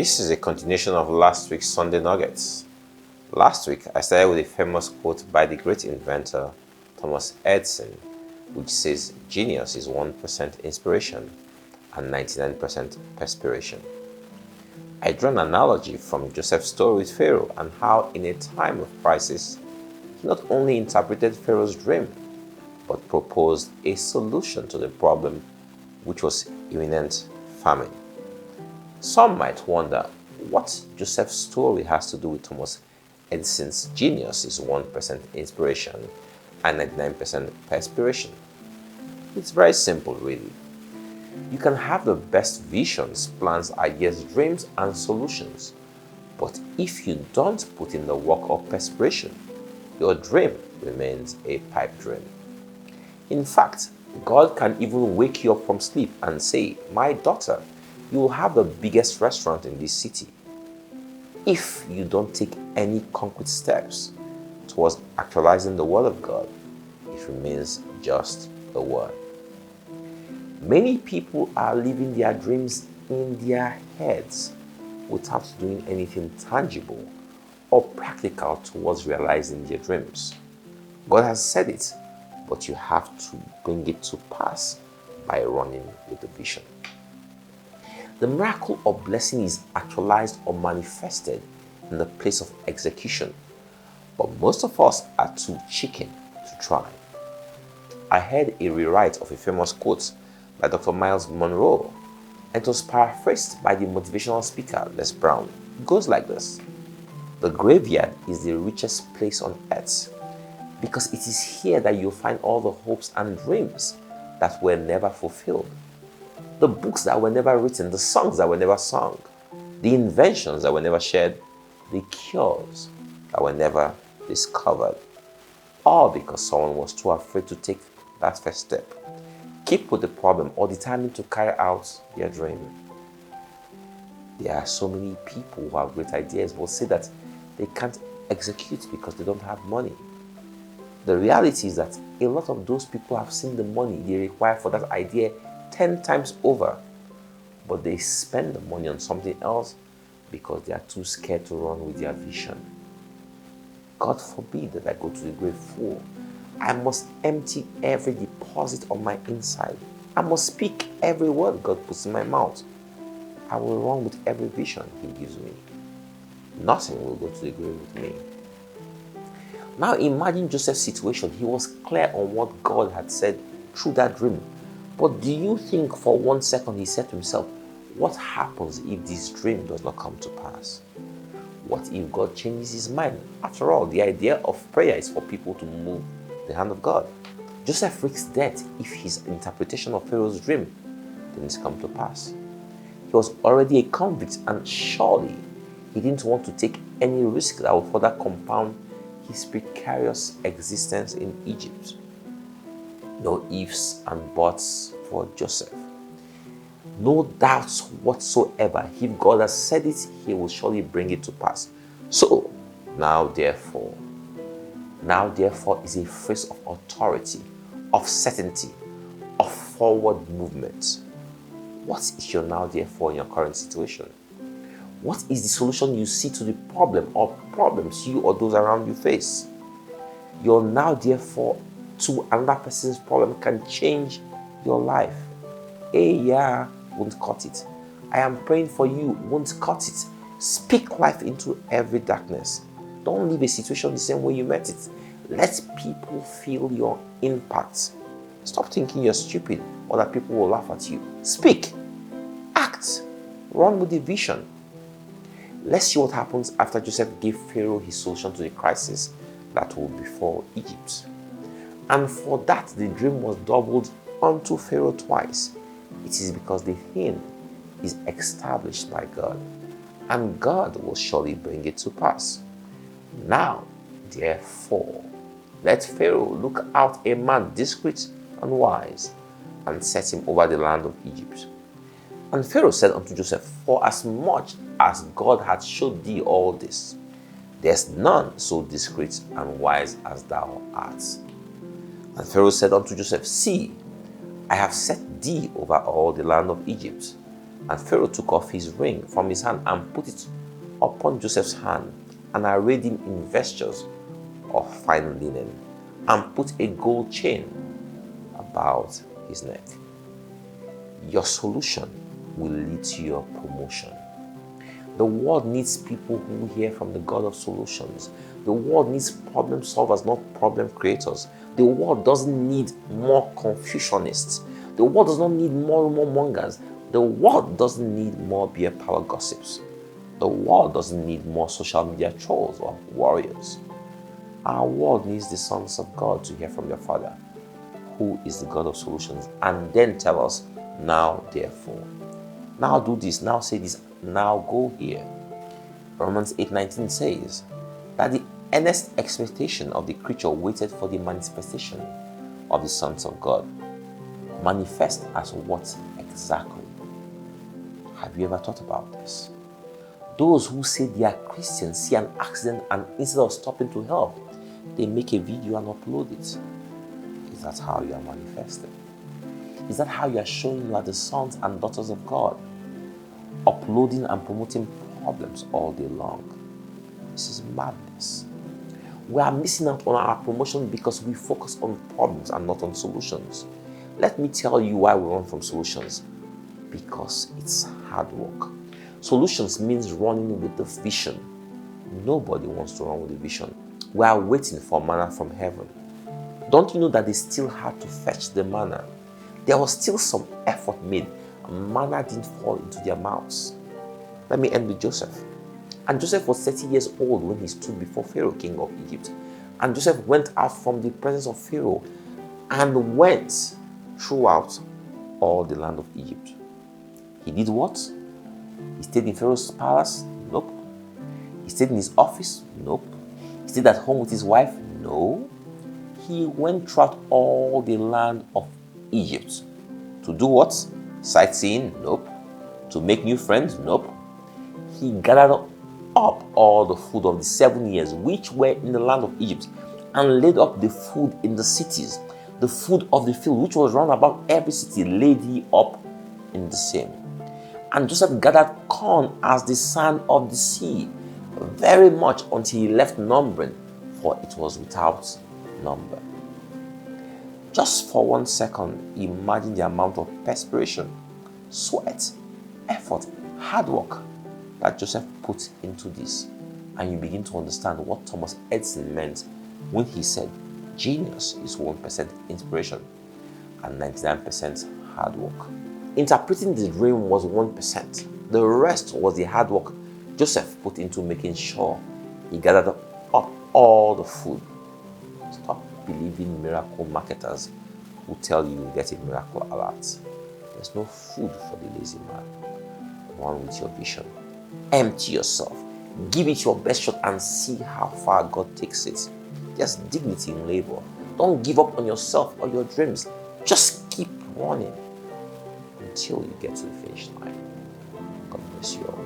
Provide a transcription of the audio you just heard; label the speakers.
Speaker 1: This is a continuation of last week's Sunday Nuggets. Last week, I started with a famous quote by the great inventor Thomas Edison, which says, "Genius is 1% inspiration and 99% perspiration." I drew an analogy from Joseph's story with Pharaoh and how in a time of crisis, he not only interpreted Pharaoh's dream, but proposed a solution to the problem, which was imminent famine. Some might wonder what Joseph's story has to do with Thomas Edison's "Genius is 1% inspiration and 99% perspiration." It's very simple, really. You can have the best visions, plans, ideas, dreams, and solutions, but if you don't put in the work of perspiration, your dream remains a pipe dream. In fact, God can even wake you up from sleep and say, "My daughter, you will have the biggest restaurant in this city." If you don't take any concrete steps towards actualizing the word of God, it remains just a word. Many people are living their dreams in their heads without doing anything tangible or practical towards realizing their dreams. God has said it, but you have to bring it to pass by running with the vision. The miracle of blessing is actualized or manifested in the place of execution, but most of us are too chicken to try. I heard a rewrite of a famous quote by Dr. Miles Monroe, and it was paraphrased by the motivational speaker Les Brown. It goes like this: "The graveyard is the richest place on earth because it is here that you'll find all the hopes and dreams that were never fulfilled, the books that were never written, the songs that were never sung, the inventions that were never shared, the cures that were never discovered, all because someone was too afraid to take that first step, keep with the problem, or determined to carry out their dream." There are so many people who have great ideas but say that they can't execute because they don't have money. The reality is that a lot of those people have seen the money they require for that idea 10 times over, but they spend the money on something else because they are too scared to run with their vision. God forbid that I go to the grave full. I must empty every deposit on my inside. I must speak every word God puts in my mouth. I will run with every vision He gives me. Nothing will go to the grave with me. Now imagine Joseph's situation. He was clear on what God had said through that dream. But do you think for 1 second he said to himself, what happens if this dream does not come to pass? What if God changes his mind? After all, the idea of prayer is for people to move the hand of God. Joseph risks death if his interpretation of Pharaoh's dream didn't come to pass. He was already a convict, and surely he didn't want to take any risk that would further compound his precarious existence in Egypt. No ifs and buts for Joseph. No doubts whatsoever. If God has said it, He will surely bring it to pass. So, now therefore is a phrase of authority, of certainty, of forward movement. What is your now therefore in your current situation? What is the solution you see to the problem or problems you or those around you face? Your now therefore to another person's problem can change your life. Yeah, won't cut it. I am praying for you, won't cut it. Speak life into every darkness. Don't leave a situation the same way you met it. Let people feel your impact. Stop thinking you're stupid or that people will laugh at you. Speak. Act. Run with the vision. Let's see what happens after Joseph gave Pharaoh his solution to the crisis that will befall Egypt. And for that, the dream was doubled unto Pharaoh twice. It is because the thing is established by God, and God will surely bring it to pass. Now, therefore, let Pharaoh look out a man discreet and wise, and set him over the land of Egypt. And Pharaoh said unto Joseph, For as much as God hath showed thee all this, there is none so discreet and wise as thou art. And Pharaoh said unto Joseph, See, I have set thee over all the land of Egypt. And Pharaoh took off his ring from his hand and put it upon Joseph's hand, and arrayed him in vestures of fine linen, and put a gold chain about his neck. Your solution will lead to your promotion. The world needs people who hear from the God of solutions. The world needs problem solvers, not problem creators. The world doesn't need more confusionists. The world does not need more rumor mongers. The world doesn't need more beer power gossips. The world doesn't need more social media trolls or warriors. Our world needs the sons of God to hear from their Father, who is the God of solutions, and then tell us, now therefore. Now do this, now say this, now go here. Romans 8:19 says that the earnest expectation of the creature waited for the manifestation of the sons of God. Manifest as what exactly? Have you ever thought about this? Those who say they are Christians see an accident, and instead of stopping to help, they make a video and upload it. Is that how you are manifesting? Is that how you are showing you are the sons and daughters of God? Uploading and promoting problems all day long. This is madness. We are missing out on our promotion because we focus on problems and not on solutions. Let me tell you why we run from solutions. Because it's hard work. Solutions means running with the vision. Nobody wants to run with the vision. We are waiting for manna from heaven. Don't you know that they still had to fetch the manna? There was still some effort made, and manna didn't fall into their mouths. Let me end with Joseph. And Joseph was 30 years old when he stood before Pharaoh, king of Egypt. And Joseph went out from the presence of Pharaoh and went throughout all the land of Egypt. He did what? He stayed in Pharaoh's palace? Nope. He stayed in his office? Nope. He stayed at home with his wife? No. He went throughout all the land of Egypt. To do what? Sightseeing? Nope. To make new friends? Nope. He gathered up all the food of the 7 years which were in the land of Egypt, and laid up the food in the cities. The food of the field which was round about every city laid he up in the same. And Joseph gathered corn as the sand of the sea, very much until he left numbering, for it was without number. Just for 1 second, imagine the amount of perspiration, sweat, effort, hard work that Joseph put into this, and you begin to understand what Thomas Edison meant when he said genius is 1% inspiration and 99% hard work. Interpreting the dream was 1%. The rest was the hard work Joseph put into making sure he gathered up all the food. Stop believing miracle marketers who tell you get a miracle alert. There's no food for the lazy man. Run with your vision. Empty yourself. Give it your best shot and see how far God takes it. There's dignity in labor. Don't give up on yourself or your dreams. Just keep running until you get to the finish line. God bless you all.